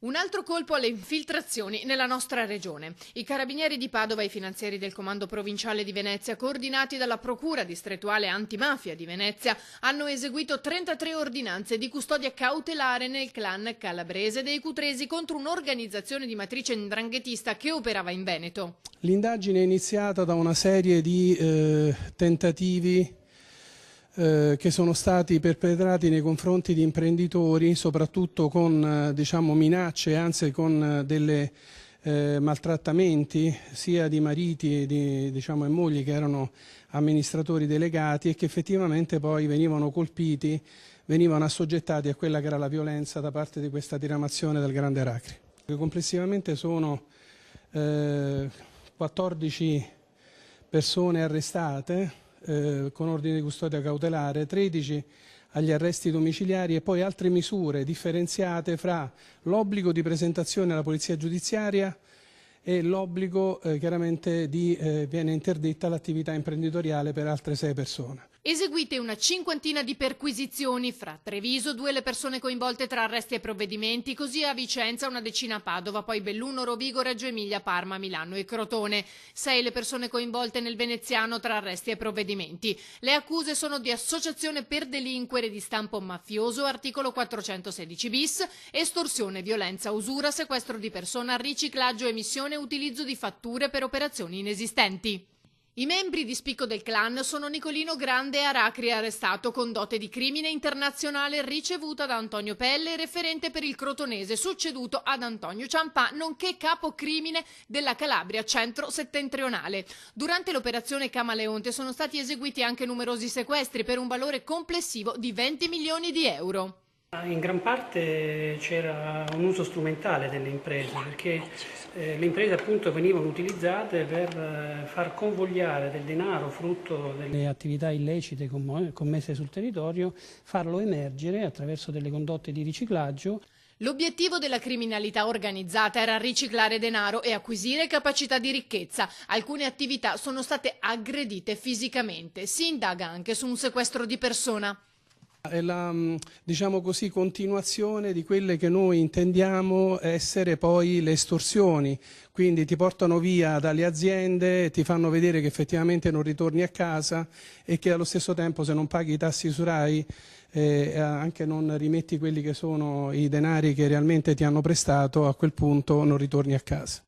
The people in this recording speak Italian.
Un altro colpo alle infiltrazioni nella nostra regione. I carabinieri di Padova e i finanzieri del Comando Provinciale di Venezia, coordinati dalla Procura Distrettuale Antimafia di Venezia, hanno eseguito 33 ordinanze di custodia cautelare nel clan calabrese dei Cutresi contro un'organizzazione di matrice 'ndranghetista che operava in Veneto. L'indagine è iniziata da una serie di tentativi che sono stati perpetrati nei confronti di imprenditori, soprattutto con minacce, anzi con delle maltrattamenti sia di mariti e mogli che erano amministratori delegati e che effettivamente poi venivano colpiti, venivano assoggettati a quella che era la violenza da parte di questa diramazione del Grande Aracri. Complessivamente sono 14 persone arrestate con ordine di custodia cautelare, 13 agli arresti domiciliari e poi altre misure differenziate fra l'obbligo di presentazione alla polizia giudiziaria e l'obbligo chiaramente viene interdetta l'attività imprenditoriale per altre 6 persone. Eseguite una cinquantina di perquisizioni, fra Treviso 2 le persone coinvolte tra arresti e provvedimenti, così a Vicenza una decina a Padova, poi Belluno, Rovigo, Reggio Emilia, Parma, Milano e Crotone. 6 le persone coinvolte nel veneziano tra arresti e provvedimenti. Le accuse sono di associazione per delinquere di stampo mafioso, articolo 416 bis, estorsione, violenza, usura, sequestro di persona, riciclaggio, emissione e utilizzo di fatture per operazioni inesistenti. I membri di spicco del clan sono Nicolino Grande Aracri, arrestato con dote di crimine internazionale ricevuta da Antonio Pelle, referente per il Crotonese, succeduto ad Antonio Ciampà, nonché capo crimine della Calabria centro-settentrionale. Durante l'operazione Camaleonte sono stati eseguiti anche numerosi sequestri per un valore complessivo di 20 milioni di euro. In gran parte c'era un uso strumentale delle imprese, perché le imprese appunto venivano utilizzate per far convogliare del denaro frutto delle attività illecite commesse sul territorio, farlo emergere attraverso delle condotte di riciclaggio. L'obiettivo della criminalità organizzata era riciclare denaro e acquisire capacità di ricchezza. Alcune attività sono state aggredite fisicamente. Si indaga anche su un sequestro di persona. È la continuazione di quelle che noi intendiamo essere poi le estorsioni, quindi ti portano via dalle aziende, ti fanno vedere che effettivamente non ritorni a casa e che allo stesso tempo se non paghi i tassi su RAI anche non rimetti quelli che sono i denari che realmente ti hanno prestato, a quel punto non ritorni a casa.